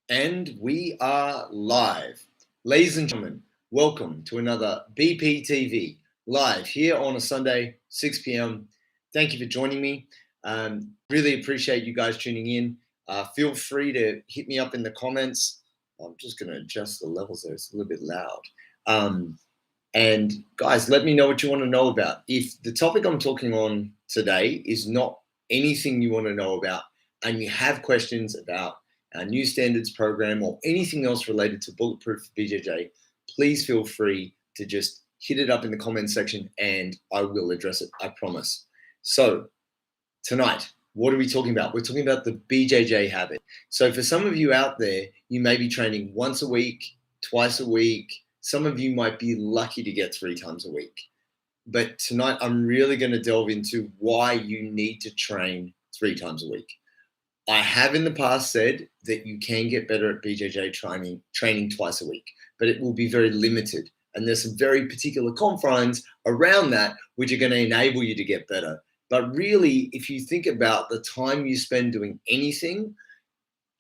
And we are live. Ladies and gentlemen, welcome to another BPTV live here on a Sunday, 6 p.m. Thank you for joining me. Really appreciate you guys tuning in. Feel free to hit me up in the comments. I'm just going to adjust the levels there. It's a little bit loud. And guys, let me know what you want to know about. If the topic I'm talking on today is not anything you want to know about and you have questions about our new standards program or anything else related to Bulletproof BJJ, please feel free to just hit it up in the comment section and I will address it, I promise. So tonight, what are we talking about? We're talking about the BJJ habit. So for some of you out there, you may be training once a week, twice a week. Some of you might be lucky to get 3 times a week. But tonight, I'm really going to delve into why you need to train 3 times a week. I have in the past said that you can get better at BJJ training twice a week, but it will be very limited. And there's some very particular confines around that which are going to enable you to get better. But really, if you think about the time you spend doing anything,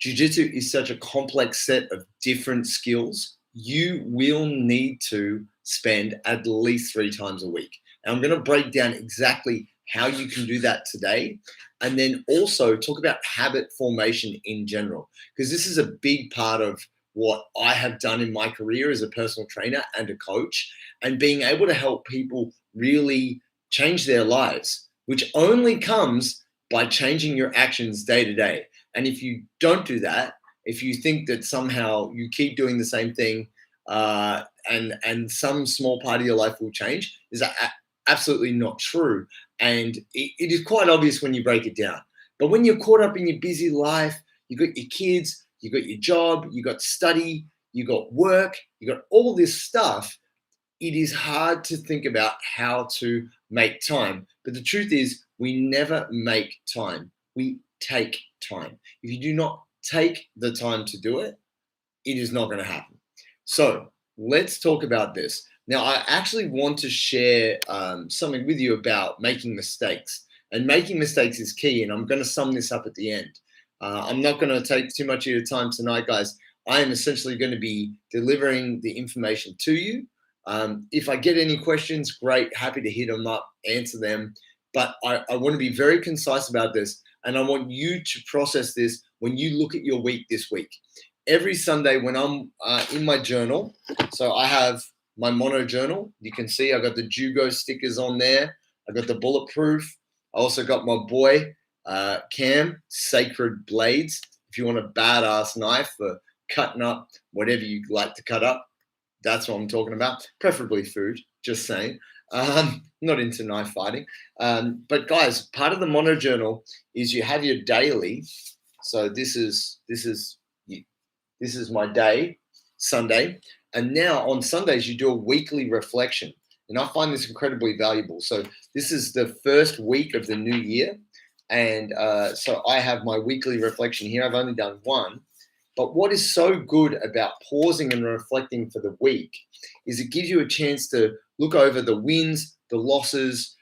Jiu-Jitsu is such a complex set of different skills. You will need to spend at least 3 times a week. And I'm going to break down exactly how you can do that today. And then also talk about habit formation in general, because this is a big part of what I have done in my career as a personal trainer and a coach, and being able to help people really change their lives, which only comes by changing your actions day to day. And if you don't do that, if you think that somehow you keep doing the same thing and some small part of your life will change, is absolutely not true. And it is quite obvious when you break it down. But when you're caught up in your busy life, you got your kids, you got your job, you got study, you got work, you got all this stuff, it is hard to think about how to make time. But the truth is, we never make time. We take time. If you do not take the time to do it, it is not going to happen. So let's talk about this. Now, I actually want to share something with you about making mistakes. And making mistakes is key. And I'm going to sum this up at the end. I'm not going to take too much of your time tonight, guys. I am essentially going to be delivering the information to you. If I get any questions, great, happy to hit them up, answer them. But I want to be very concise about this. And I want you to process this when you look at your week this week. Every Sunday when I'm in my journal, so I have my mono journal. You can see I got the Jugo stickers on there. I got the Bulletproof. I also got my boy, Cam, Sacred Blades. If you want a badass knife for cutting up whatever you like to cut up, that's what I'm talking about. Preferably food, just saying. Not into knife fighting. But guys, part of the mono journal is you have your daily. So this is my day, Sunday. And now on Sundays, you do a weekly reflection. And I find this incredibly valuable. So this is the first week of the new year. And so I have my weekly reflection here. I've only done one. But what is so good about pausing and reflecting for the week is it gives you a chance to look over the wins, the losses,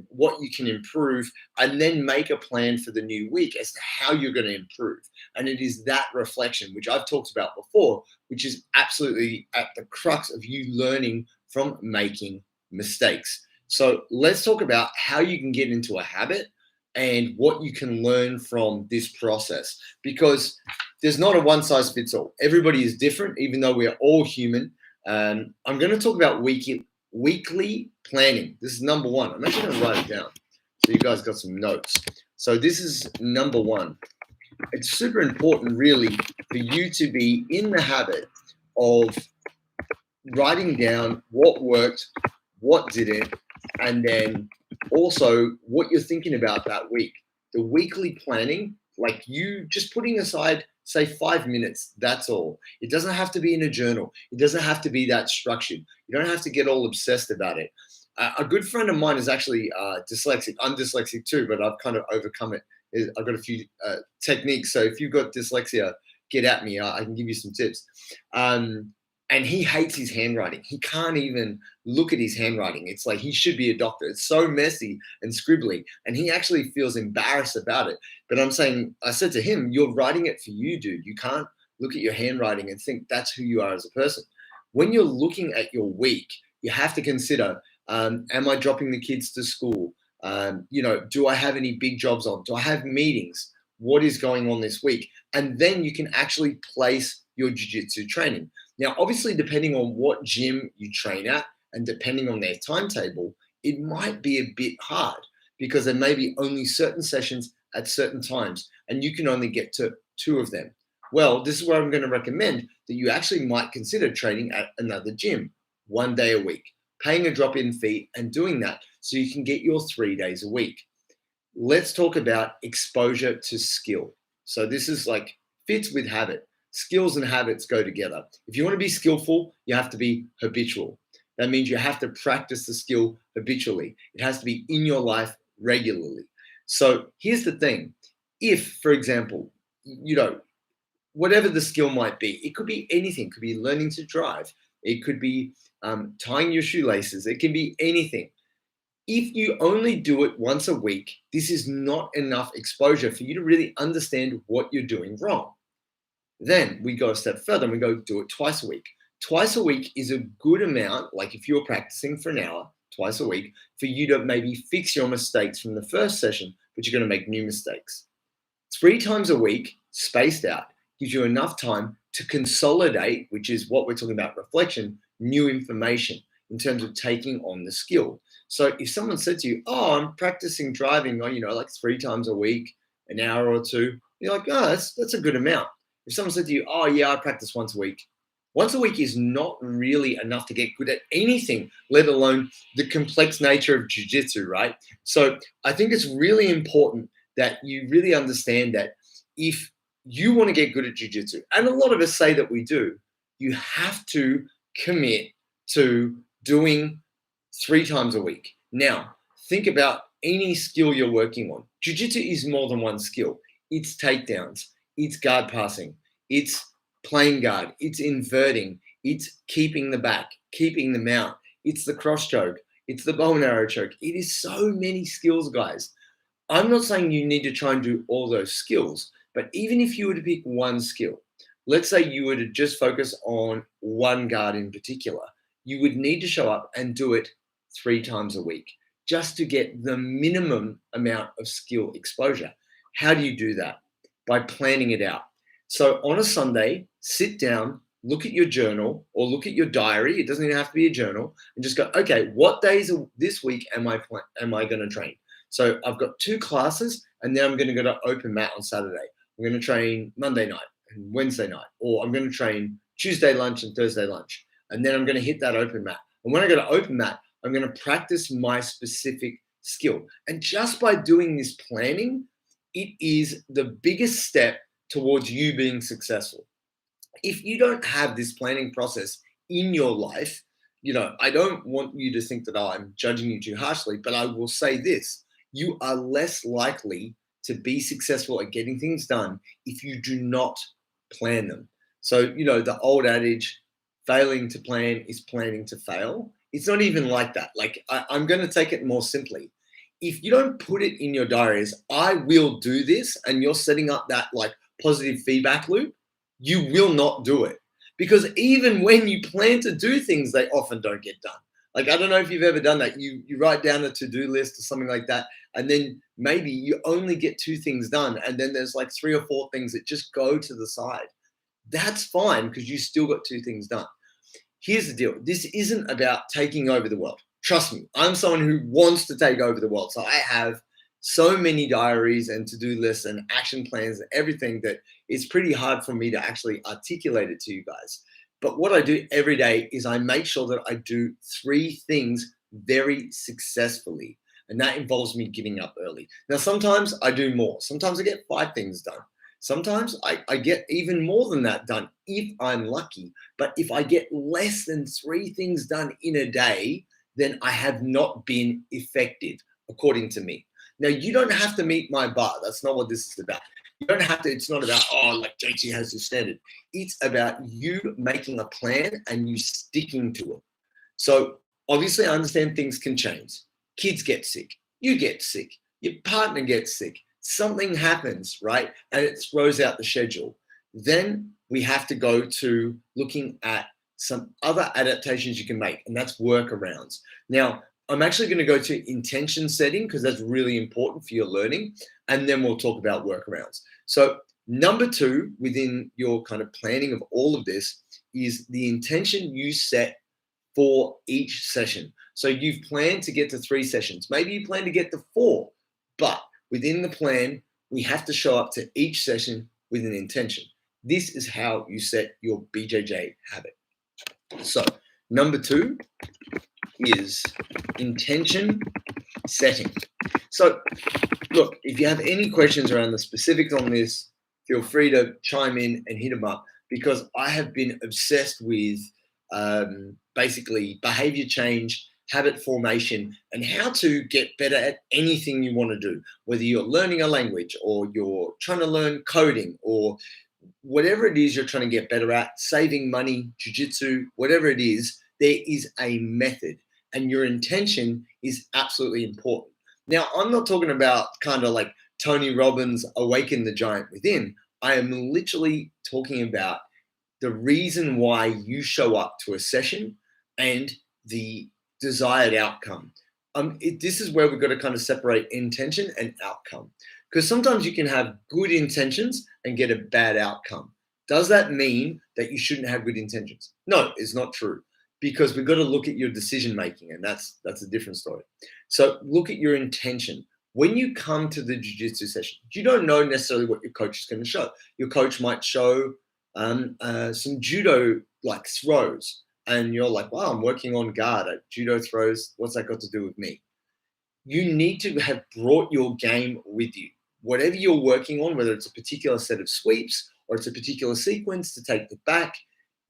what you can improve, and then make a plan for the new week as to how you're going to improve. And it is that reflection, which I've talked about before, which is absolutely at the crux of you learning from making mistakes. So let's talk about how you can get into a habit and what you can learn from this process, because there's not a one size fits all. Everybody is different, even though we are all human. I'm going to talk about weekly planning. This is number one. I'm actually going to write it down so you guys got some notes. So this is number one. It's super important, really, for you to be in the habit of writing down what worked, what didn't, and then also what you're thinking about that week. The weekly planning, like you just putting aside, say, 5 minutes, that's all. It doesn't have to be in a journal. It doesn't have to be that structured. You don't have to get all obsessed about it. A good friend of mine is actually dyslexic. I'm dyslexic too, but I've kind of overcome it. I've got a few techniques. So if you've got dyslexia, get at me. I can give you some tips. And he hates his handwriting. He can't even look at his handwriting. It's like he should be a doctor. It's so messy and scribbly. And he actually feels embarrassed about it. But I said to him, you're writing it for you, dude. You can't look at your handwriting and think that's who you are as a person. When you're looking at your week, you have to consider, am I dropping the kids to school? Do I have any big jobs on? Do I have meetings? What is going on this week? And then you can actually place your jiu-jitsu training. Now, obviously, depending on what gym you train at and depending on their timetable, it might be a bit hard because there may be only certain sessions at certain times and you can only get to 2 of them. Well, this is where I'm going to recommend that you actually might consider training at another gym 1 day a week, paying a drop-in fee and doing that so you can get your 3 days a week. Let's talk about exposure to skill. So this is like fits with habit. Skills and habits go together. If you want to be skillful, you have to be habitual. That means you have to practice the skill habitually. It has to be in your life regularly. So here's the thing. If, for example, whatever the skill might be, it could be anything. It could be learning to drive. It could be tying your shoelaces. It can be anything. If you only do it once a week, this is not enough exposure for you to really understand what you're doing wrong. Then we go a step further and we go do it twice a week. Twice a week is a good amount, like if you're practicing for an hour, twice a week, for you to maybe fix your mistakes from the first session, but you're going to make new mistakes. 3 times a week, spaced out, gives you enough time to consolidate, which is what we're talking about, reflection, new information in terms of taking on the skill. So if someone said to you, oh, I'm practicing driving, like 3 times a week, an hour or 2, you're like, oh, that's a good amount. If someone said to you, oh, yeah, I practice once a week. Once a week is not really enough to get good at anything, let alone the complex nature of jiu-jitsu, right? So I think it's really important that you really understand that if you want to get good at jiu-jitsu, and a lot of us say that we do, you have to commit to doing 3 times a week. Now, think about any skill you're working on. Jiu-jitsu is more than one skill. It's takedowns, it's guard passing, it's playing guard, it's inverting, it's keeping the back, keeping the mount, it's the cross choke, it's the bow and arrow choke. It is so many skills, guys. I'm not saying you need to try and do all those skills, but even if you were to pick one skill, let's say you were to just focus on one guard in particular, you would need to show up and do it 3 times a week just to get the minimum amount of skill exposure. How do you do that? By planning it out. So on a Sunday, sit down, look at your journal or look at your diary. It doesn't even have to be a journal, and just go, okay, what days this week am I going to train? So I've got 2 classes, and then I'm going to go to open mat on Saturday. I'm going to train Monday night and Wednesday night, or I'm going to train Tuesday lunch and Thursday lunch. And then I'm going to hit that open mat. And when I go to open mat, I'm going to practice my specific skill. And just by doing this planning, it is the biggest step towards you being successful. If you don't have this planning process in your life, I don't want you to think that I'm judging you too harshly, but I will say this: you are less likely to be successful at getting things done if you do not plan them. So, the old adage, failing to plan is planning to fail. It's not even like that. Like, I'm going to take it more simply. If you don't put it in your diary as, I will do this, and you're setting up that positive feedback loop, you will not do it. Because even when you plan to do things, they often don't get done. Like, I don't know if you've ever done that. You write down a to-do list or something like that, and then maybe you only get 2 things done, and then there's 3 or 4 things that just go to the side. That's fine because you still got 2 things done. Here's the deal. This isn't about taking over the world. Trust me, I'm someone who wants to take over the world. So I have so many diaries and to-do lists and action plans and everything that it's pretty hard for me to actually articulate it to you guys. But what I do every day is I make sure that I do 3 things very successfully. And that involves me getting up early. Now, sometimes I do more. Sometimes I get 5 things done. Sometimes I get even more than that done if I'm lucky. But if I get less than 3 things done in a day, then I have not been effective, according to me. Now, you don't have to meet my bar. That's not what this is about. You don't have to, it's not about, JT has this standard. It's about you making a plan and you sticking to it. So obviously, I understand things can change. Kids get sick. You get sick. Your partner gets sick. Something happens, right? And it throws out the schedule. Then we have to go to looking at some other adaptations you can make, and that's workarounds. Now, I'm actually going to go to intention setting because that's really important for your learning, and then we'll talk about workarounds. So, number two within your kind of planning of all of this is the intention you set for each session. So, you've planned to get to 3 sessions. Maybe you plan to get to 4, but within the plan, we have to show up to each session with an intention. This is how you set your BJJ habit. So, number 2 is intention setting. So, look, if you have any questions around the specifics on this, feel free to chime in and hit them up because I have been obsessed with basically behavior change, habit formation, and how to get better at anything you want to do, whether you're learning a language or you're trying to learn coding or whatever it is you're trying to get better at, saving money, jujitsu, whatever it is, there is a method and your intention is absolutely important. Now, I'm not talking about kind of like Tony Robbins' Awaken the Giant Within. I am literally talking about the reason why you show up to a session and the desired outcome. This is where we've got to kind of separate intention and outcome. Because sometimes you can have good intentions and get a bad outcome. Does that mean that you shouldn't have good intentions? No, it's not true. Because we've got to look at your decision making, and that's a different story. So look at your intention. When you come to the jiu-jitsu session, you don't know necessarily what your coach is going to show. Your coach might show some judo like throws, and you're like, wow, I'm working on guard at judo throws. What's that got to do with me? You need to have brought your game with you. Whatever you're working on, whether it's a particular set of sweeps or it's a particular sequence to take the back,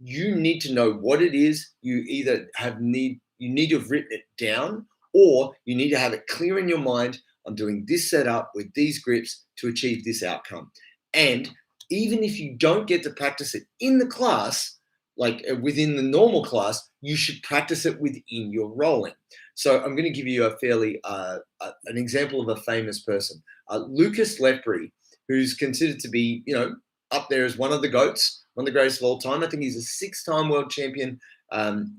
you need to know what it is. You either need to have written it down, or you need to have it clear in your mind. I'm doing this setup with these grips to achieve this outcome. And even if you don't get to practice it in the class, like within the normal class, you should practice it within your rolling. So I'm going to give you a fairly an example of a famous person, Lucas Lepre, who's considered to be, up there as one of the GOATs, one of the greatest of all time. I think he's a 6-time world champion,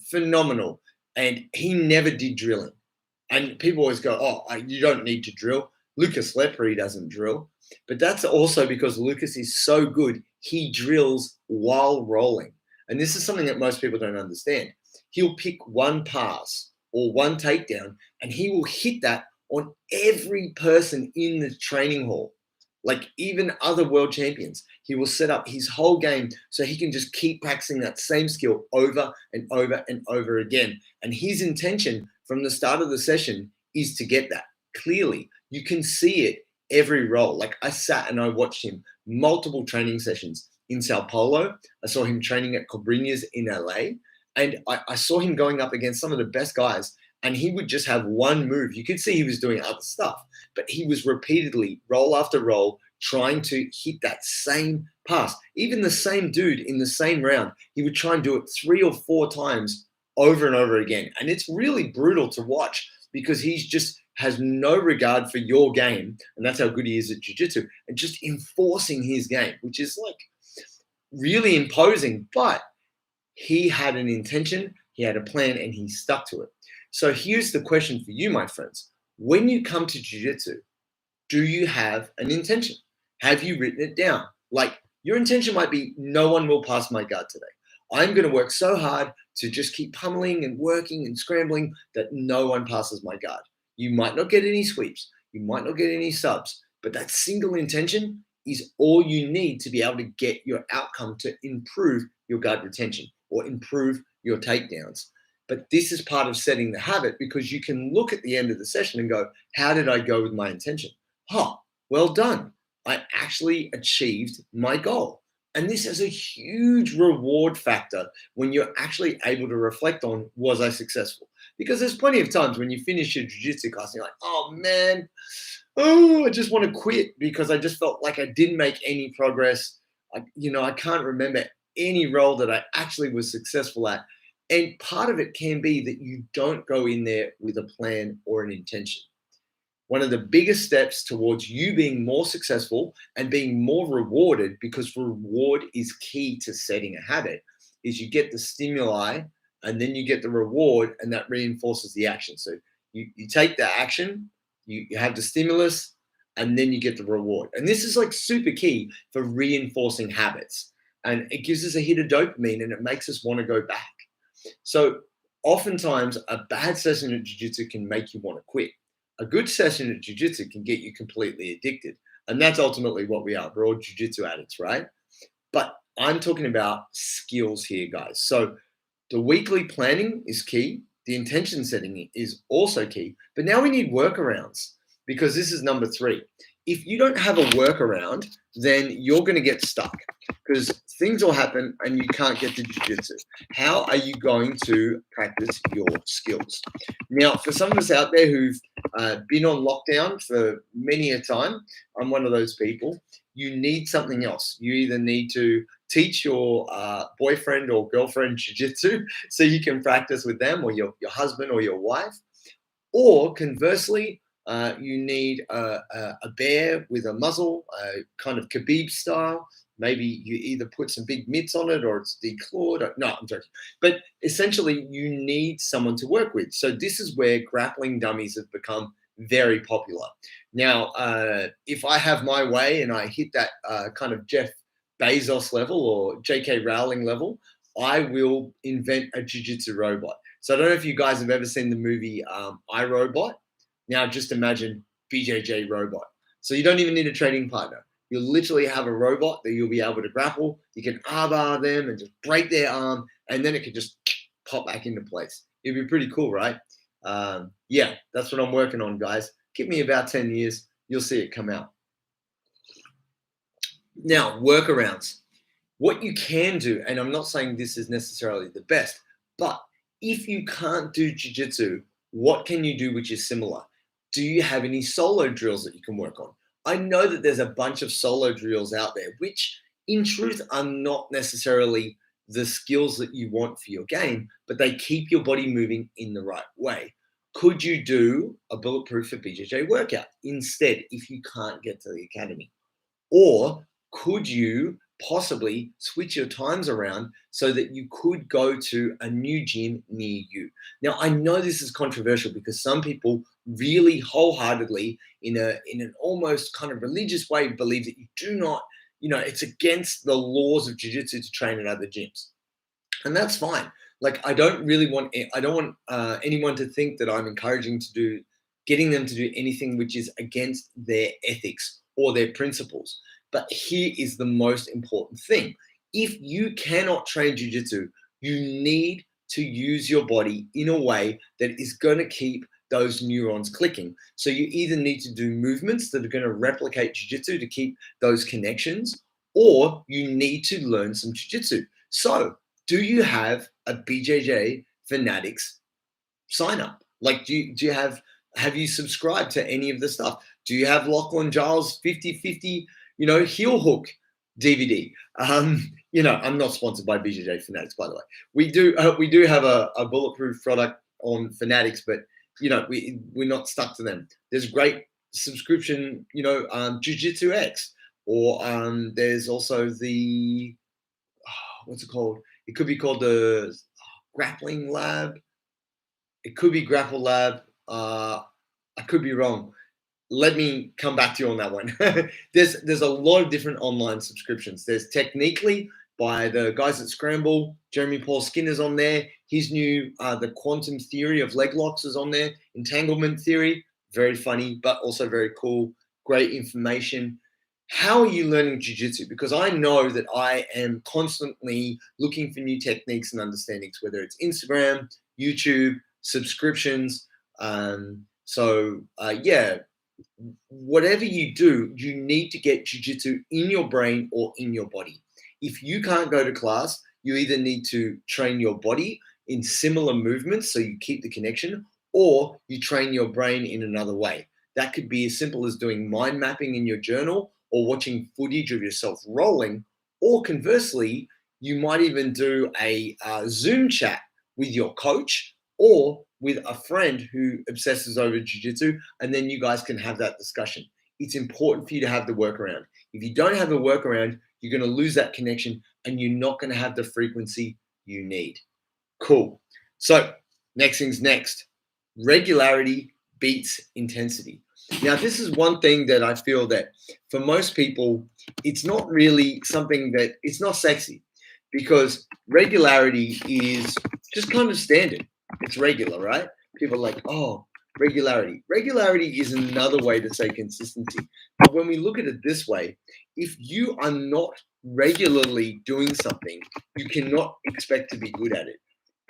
phenomenal. And he never did drilling. And people always go, oh, you don't need to drill. Lucas Lepre doesn't drill. But that's also because Lucas is so good, he drills while rolling. And this is something that most people don't understand. He'll pick one pass or one takedown, and he will hit that on every person in the training hall. Like even other world champions, he will set up his whole game so he can just keep practicing that same skill over and over and over again. And his intention from the start of the session is to get that. Clearly, you can see it every roll. Like I sat and I watched him multiple training sessions in Sao Paulo. I saw him training at Cobrinhas in LA. And I saw him going up against some of the best guys. And he would just have one move. You could see he was doing other stuff, but he was repeatedly, roll after roll, trying to hit that same pass. Even the same dude in the same round, he would try and do it 3 or 4 times over and over again. And it's really brutal to watch because he's just has no regard for your game. And that's how good he is at jiu-jitsu and just enforcing his game, which is like really imposing. But he had an intention, he had a plan, and he stuck to it. So here's the question for you, my friends. When you come to jiu-jitsu, do you have an intention? Have you written it down? Like your intention might be, no one will pass my guard today. I'm going to work so hard to just keep pummeling and working and scrambling that no one passes my guard. You might not get any sweeps. You might not get any subs, but that single intention is all you need to be able to get your outcome to improve your guard retention or improve your takedowns. But this is part of setting the habit because you can look at the end of the session and go, how did I go with my intention? Oh, well done. I actually achieved my goal. And this is a huge reward factor when you're actually able to reflect on, was I successful? Because there's plenty of times when you finish your jiu-jitsu class and you're like, oh man, I just want to quit because I just felt like I didn't make any progress. I can't remember any role that I actually was successful at. And part of it can be that you don't go in there with a plan or an intention. one of the biggest steps towards you being more successful and being more rewarded, because reward is key to setting a habit, is you get the stimuli and then you get the reward, and that reinforces the action. So you take the action, you have the stimulus, and then you get the reward. And this is like super key for reinforcing habits. And it gives us a hit of dopamine and it makes us want to go back. So oftentimes a bad session at jiu-jitsu can make you want to quit. A good session at jiu-jitsu can get you completely addicted. And that's ultimately what we are. We're all jiu-jitsu addicts, right? But I'm talking about skills here, guys. So the weekly planning is key. The intention setting is also key. But now we need workarounds, because this is number 3. If you don't have a workaround, then you're going to get stuck, because things will happen and you can't get to jiu-jitsu. How are you going to practice your skills? Now, for some of us out there who've been on lockdown for many a time, I'm one of those people. You need something else. You either need to teach your boyfriend or girlfriend jiu-jitsu so you can practice with them, or your husband or your wife, or conversely, you need a bear with a muzzle, kind of Khabib style. Maybe you either put some big mitts on it or it's declawed. No, I'm joking. But essentially, you need someone to work with. So this is where grappling dummies have become very popular. Now, if I have my way and I hit that kind of Jeff Bezos level or J.K. Rowling level, I will invent a jiu-jitsu robot. So I don't know if you guys have ever seen the movie iRobot. Now just imagine BJJ robot. So you don't even need a training partner. You'll literally have a robot that you'll be able to grapple. You can armbar them and just break their arm, and then it can just pop back into place. It'd be pretty cool, right? Yeah, that's what I'm working on, guys. Give me about 10 years. You'll see it come out. Now, workarounds. What you can do, and I'm not saying this is necessarily the best, but if you can't do jiu-jitsu, what can you do which is similar? Do you have any solo drills that you can work on? I know that there's a bunch of solo drills out there, which in truth are not necessarily the skills that you want for your game, but they keep your body moving in the right way. Could you do a bulletproof for BJJ workout instead if you can't get to the academy? Or could you possibly switch your times around so that you could go to a new gym near you? Now, I know this is controversial because some people really wholeheartedly, in an almost kind of religious way, believe that you do not, it's against the laws of jiu-jitsu to train at other gyms. And that's fine. Like, I don't want anyone to think that I'm getting them to do anything which is against their ethics or their principles. But here is the most important thing. If you cannot train jiu-jitsu, you need to use your body in a way that is going to keep those neurons clicking. So you either need to do movements that are going to replicate jiu-jitsu to keep those connections, or you need to learn some jiu-jitsu. So do you have a BJJ Fanatics sign up? Like, have you subscribed to any of the stuff? Do you have Lachlan Giles 50/50, heel hook DVD? I'm not sponsored by BJJ Fanatics, by the way. We do have a bulletproof product on Fanatics, but we're not stuck to them. There's great subscription, Jiu-Jitsu X, or there's also the what's it called? It could be called the Grappling Lab. It could be Grapple Lab. I could be wrong. Let me come back to you on that one. There's a lot of different online subscriptions. There's Techniquely by the guys at Scramble. Jeremy Paul Skinner's on there. His new The Quantum Theory of Leg Locks is on there. Entanglement Theory, very funny, but also very cool. Great information. How are you learning jiu-jitsu? Because I know that I am constantly looking for new techniques and understandings, whether it's Instagram, YouTube, subscriptions. Whatever you do, you need to get jiu-jitsu in your brain or in your body. If you can't go to class, you either need to train your body in similar movements so you keep the connection, or you train your brain in another way. That could be as simple as doing mind mapping in your journal, or watching footage of yourself rolling, or conversely, you might even do a Zoom chat with your coach, or with a friend who obsesses over jiu-jitsu, and then you guys can have that discussion. It's important for you to have the workaround. If you don't have the workaround, you're going to lose that connection and you're not going to have the frequency you need. Cool. So next thing's next. Regularity beats intensity. Now, this is one thing that I feel that for most people, it's not really something that it's not sexy, because regularity is just kind of standard. It's regular, right? People are like, oh, regularity. Regularity is another way to say consistency. But when we look at it this way, if you are not regularly doing something, you cannot expect to be good at it.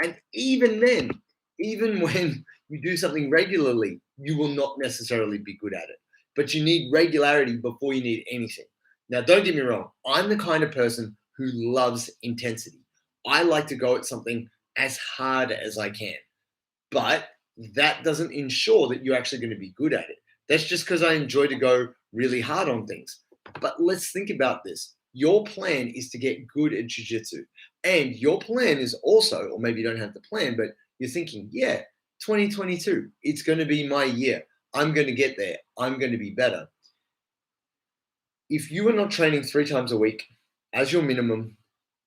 And even then, even when you do something regularly, you will not necessarily be good at it. But you need regularity before you need anything. Now, don't get me wrong. I'm the kind of person who loves intensity. I like to go at something as hard as I can. But that doesn't ensure that you're actually going to be good at it. That's just because I enjoy to go really hard on things. But let's think about this. Your plan is to get good at jiu-jitsu. And your plan is also, or maybe you don't have the plan, but you're thinking, yeah, 2022, it's going to be my year. I'm going to get there. I'm going to be better. If you are not training 3 times a week as your minimum,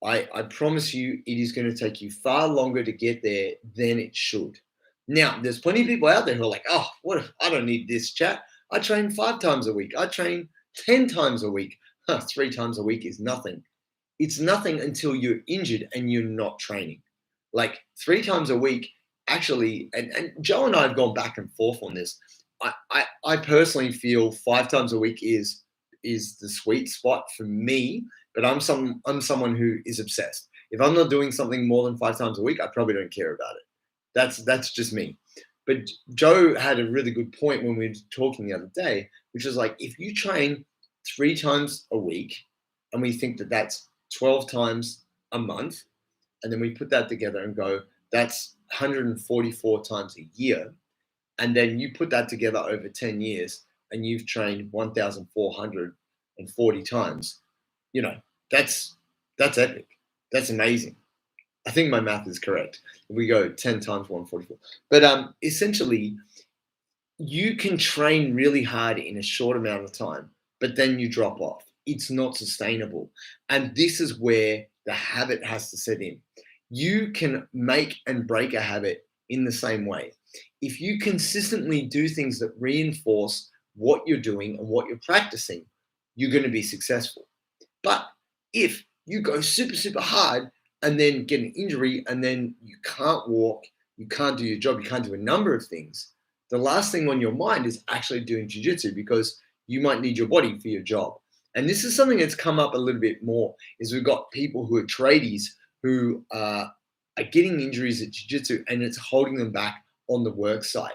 I promise you it is going to take you far longer to get there than it should. Now, there's plenty of people out there who are like, oh, what? I don't need this chat. I train 5 times a week. I train 10 times a week. 3 times a week is nothing. It's nothing until you're injured and you're not training. Like 3 times a week, actually, and Joe and I have gone back and forth on this. I personally feel 5 times a week is the sweet spot for me, but I'm someone who is obsessed. If I'm not doing something more than 5 times a week, I probably don't care about it. That's just me. But Joe had a really good point when we were talking the other day, which was like, if you train 3 times a week, and we think that that's 12 times a month, and then we put that together and go, that's 144 times a year, and then you put that together over 10 years, and you've trained 1,440 times, that's epic. That's amazing. I think my math is correct. If we go 10 times 144. But essentially, you can train really hard in a short amount of time, but then you drop off. It's not sustainable. And this is where the habit has to set in. You can make and break a habit in the same way. If you consistently do things that reinforce what you're doing and what you're practicing, you're going to be successful. But if you go super, super hard and then get an injury and then you can't walk, you can't do your job, you can't do a number of things, the last thing on your mind is actually doing jiu-jitsu, because you might need your body for your job. And this is something that's come up a little bit more, is we've got people who are tradies who are getting injuries at jiu-jitsu, and it's holding them back on the work site.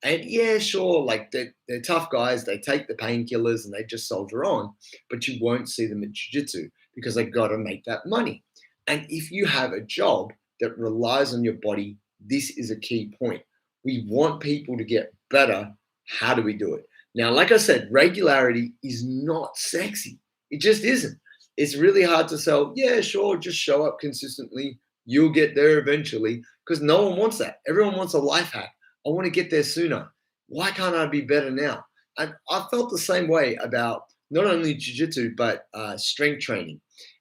And yeah, sure, like they're tough guys, they take the painkillers and they just soldier on, but you won't see them at jiu-jitsu because they got to make that money. And if you have a job that relies on your body, this is a key point. We want people to get better. How do we do it? Now, like I said, regularity is not sexy. It just isn't. It's really hard to sell. Yeah, sure, just show up consistently. You'll get there eventually, because no one wants that. Everyone wants a life hack. I want to get there sooner. Why can't I be better now? And I felt the same way about not only jiu-jitsu, but strength training.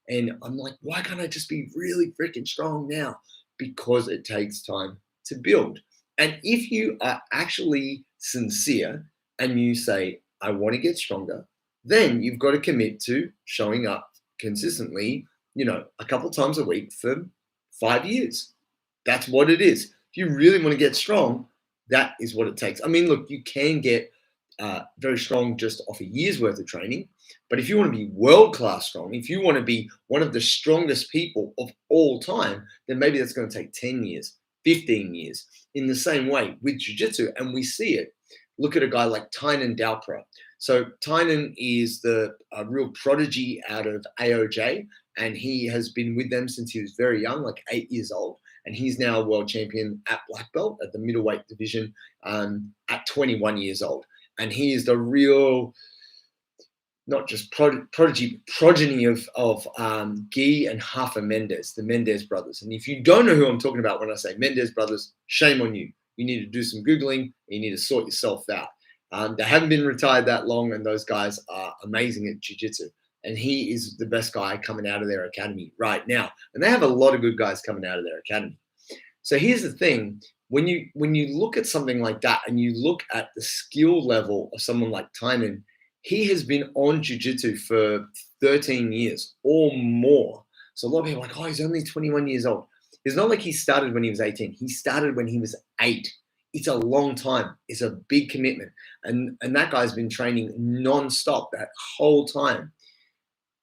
And I'm like, why can't I just be really freaking strong now? Because it takes time to build. And if you are actually sincere and you say, I want to get stronger, then you've got to commit to showing up consistently, a couple times a week for 5 years. That's what it is. If you really want to get strong, that is what it takes. I mean, look, you can get very strong just off a year's worth of training. But if you want to be world-class strong, if you want to be one of the strongest people of all time, then maybe that's going to take 10 years, 15 years. In the same way with jiu-jitsu, and we see it. Look at a guy like Tynan Dalpra. So Tynan is the real prodigy out of AOJ, and he has been with them since he was very young, like 8 years old. And he's now a world champion at black belt at the middleweight division at 21 years old. And he is the real, not just progeny of Guy and Rafa Mendes, the Mendes brothers. And if you don't know who I'm talking about when I say Mendes brothers, shame on you. You need to do some Googling. You need to sort yourself out. They haven't been retired that long, and those guys are amazing at jiu-jitsu. And he is the best guy coming out of their academy right now. And they have a lot of good guys coming out of their academy. So here's the thing. When you look at something like that and you look at the skill level of someone like Tynan, he has been on jiu-jitsu for 13 years or more. So a lot of people are like, oh, he's only 21 years old. It's not like he started when he was 18. He started when he was 8. It's a long time. It's a big commitment. And that guy's been training nonstop that whole time.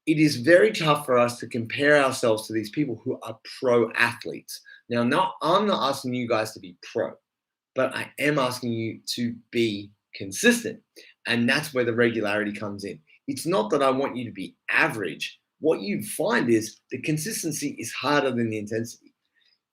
It is very tough for us to compare ourselves to these people who are pro athletes. Now, I'm not asking you guys to be pro, but I am asking you to be consistent. And that's where the regularity comes in. It's not that I want you to be average. What you find is the consistency is harder than the intensity.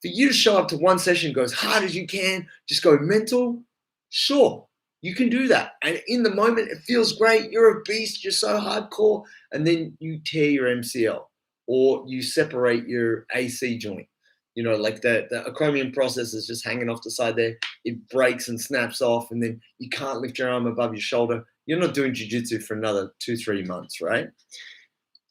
For you to show up to one session, go as hard as you can, just go mental, sure, you can do that. And in the moment, it feels great. You're a beast. You're so hardcore. And then you tear your MCL or you separate your AC joint. You know, like the acromion process is just hanging off the side there. It breaks and snaps off, and then you can't lift your arm above your shoulder. You're not doing jiu-jitsu for another 2-3 months, right?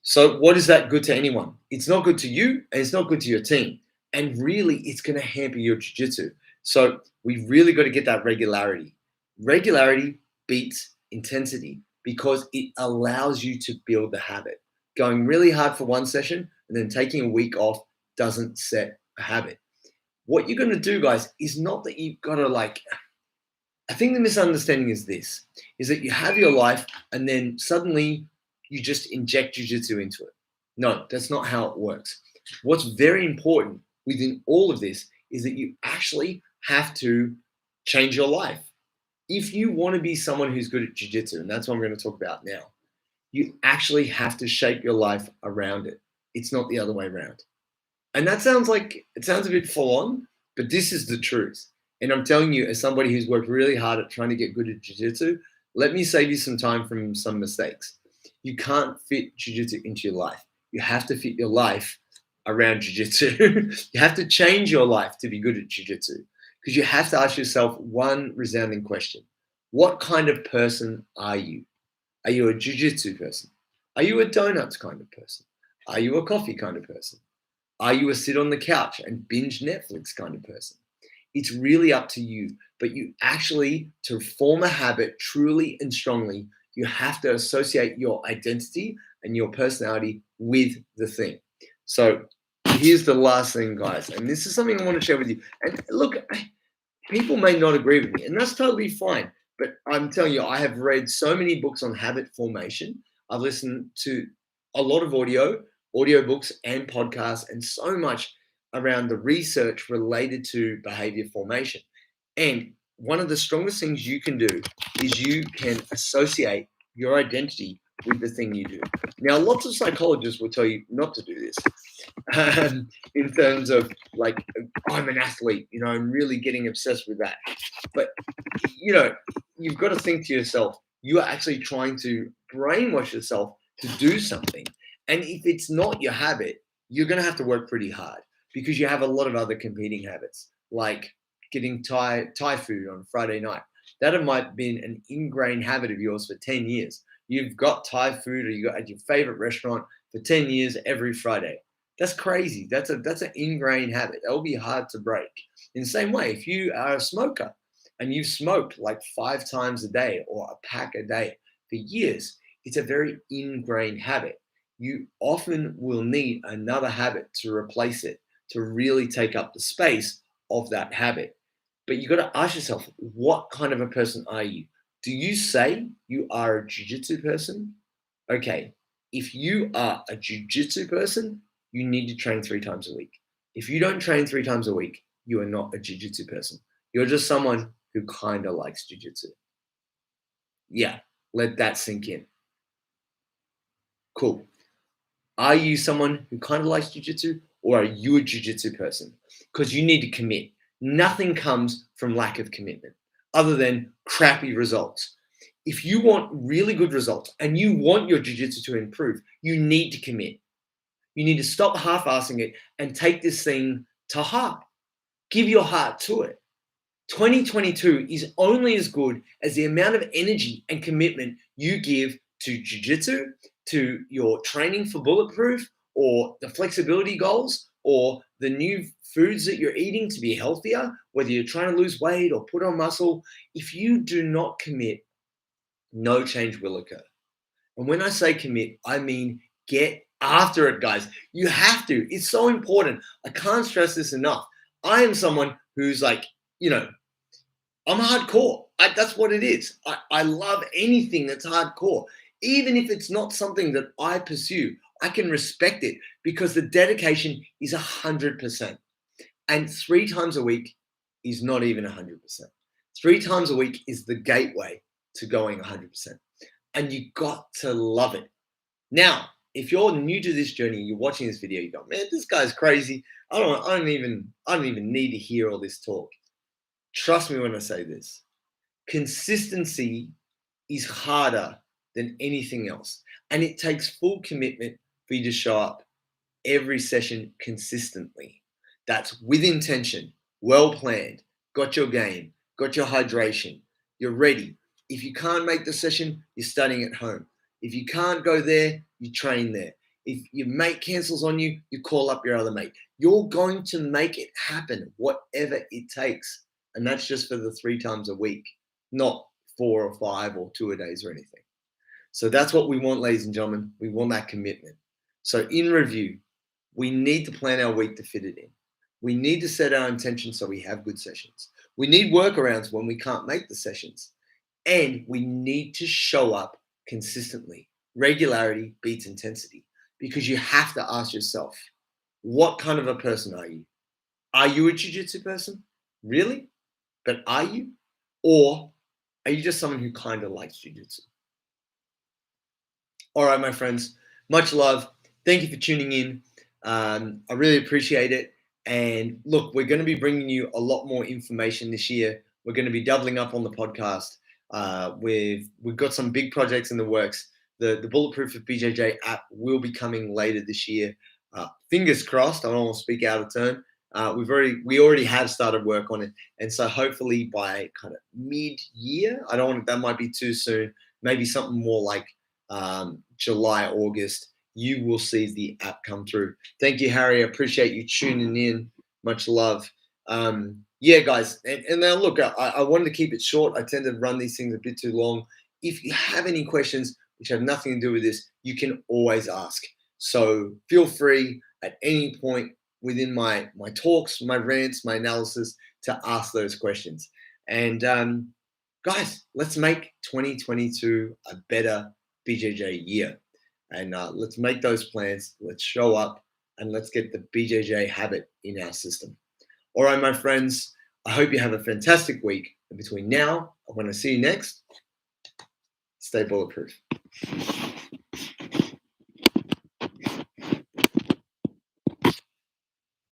So what is that good to anyone? It's not good to you, and it's not good to your team. And really, it's going to hamper your jiu-jitsu. So we really got to get that regularity. Regularity beats intensity because it allows you to build the habit. Going really hard for one session and then taking a week off doesn't set a habit. What you're going to do, guys, is not that you've got to I think the misunderstanding is this, is that you have your life and then suddenly you just inject jiu-jitsu into it. No, that's not how it works. What's very important within all of this is that you actually have to change your life. If you want to be someone who's good at jiu-jitsu, and that's what I'm going to talk about now, you actually have to shape your life around it. It's not the other way around. And that sounds a bit full on, but this is the truth. And I'm telling you, as somebody who's worked really hard at trying to get good at jiu-jitsu, let me save you some time from some mistakes. You can't fit jiu-jitsu into your life. You have to fit your life around jiu-jitsu. You have to change your life to be good at jiu-jitsu because you have to ask yourself one resounding question. What kind of person are you? Are you a jiu-jitsu person? Are you a donuts kind of person? Are you a coffee kind of person? Are you a sit on the couch and binge Netflix kind of person? It's really up to you. But you actually, to form a habit truly and strongly, you have to associate your identity and your personality with the thing. So here's the last thing, guys. And this is something I want to share with you. And look, people may not agree with me, and that's totally fine. But I'm telling you, I have read so many books on habit formation. I've listened to a lot of audiobooks and podcasts, and so much around the research related to behavior formation. And one of the strongest things you can do is you can associate your identity with the thing you do. Now, lots of psychologists will tell you not to do this in terms of like, I'm an athlete, I'm really getting obsessed with that. But, you've got to think to yourself, you are actually trying to brainwash yourself to do something. And if it's not your habit, you're going to have to work pretty hard because you have a lot of other competing habits, like getting Thai food on Friday night. That might have been an ingrained habit of yours for 10 years. You've got Thai food or you got at your favorite restaurant for 10 years every Friday. That's crazy. That's an ingrained habit. That'll be hard to break. In the same way, if you are a smoker and you've smoked like 5 times a day or a pack a day for years, it's a very ingrained habit. You often will need another habit to replace it, to really take up the space of that habit. But you got to ask yourself, what kind of a person are you? Do you say you are a jiu-jitsu person? Okay, if you are a jiu-jitsu person, you need to train 3 times a week. If you don't train 3 times a week, you are not a jiu-jitsu person. You're just someone who kind of likes jiu-jitsu. Yeah, let that sink in. Cool. Are you someone who kind of likes jiu-jitsu, or are you a jiu-jitsu person? Because you need to commit. Nothing comes from lack of commitment other than crappy results. If you want really good results and you want your jiu-jitsu to improve, you need to commit. You need to stop half-assing it and take this thing to heart. Give your heart to it. 2022 is only as good as the amount of energy and commitment you give to jiu-jitsu, to your training for bulletproof, or the flexibility goals, or the new foods that you're eating to be healthier, whether you're trying to lose weight or put on muscle. If you do not commit, no change will occur. And when I say commit, I mean get after it, guys. You have to. It's so important. I can't stress this enough. I am someone who's like, I'm hardcore. That's what it is. I love anything that's hardcore. Even if it's not something that I pursue, I can respect it because the dedication is 100%. And 3 times a week is not even 100%. 3 times a week is the gateway to going 100%. And you got to love it. Now, if you're new to this journey, you're watching this video, you go, man, this guy's crazy. I don't even need to hear all this talk. Trust me when I say this. Consistency is harder than anything else. And it takes full commitment for you to show up every session consistently. That's with intention, well planned, got your game, got your hydration, you're ready. If you can't make the session, you're studying at home. If you can't go there, you train there. If your mate cancels on you, you call up your other mate. You're going to make it happen, whatever it takes. And that's just for the 3 times a week, not 4 or 5 or 2 a days or anything. So that's what we want, ladies and gentlemen. We want that commitment. So in review, we need to plan our week to fit it in. We need to set our intention so we have good sessions. We need workarounds when we can't make the sessions. And we need to show up consistently. Regularity beats intensity because you have to ask yourself, what kind of a person are you? Are you a jiu-jitsu person? Really? But are you? Or are you just someone who kind of likes jiu-jitsu? All right, my friends, much love. Thank you for tuning in. I really appreciate it. And look, we're going to be bringing you a lot more information this year. We're going to be doubling up on the podcast. We've got some big projects in the works. The Bulletproof of BJJ app will be coming later this year. Fingers crossed. I don't want to speak out of turn. We already have started work on it, and so hopefully by kind of mid-year, that might be too soon. Maybe something more like July, August. You will see the app come through. Thank you, Harry. I appreciate you tuning in. Much love. Yeah, guys. And now look, I wanted to keep it short. I tend to run these things a bit too long. If you have any questions which have nothing to do with this, you can always ask. So feel free at any point within my talks, my rants, my analysis to ask those questions. And guys, let's make 2022 a better BJJ year. And let's make those plans. Let's show up and let's get the BJJ habit in our system. All right, my friends, I hope you have a fantastic week. And between now and when I see you next, stay bulletproof.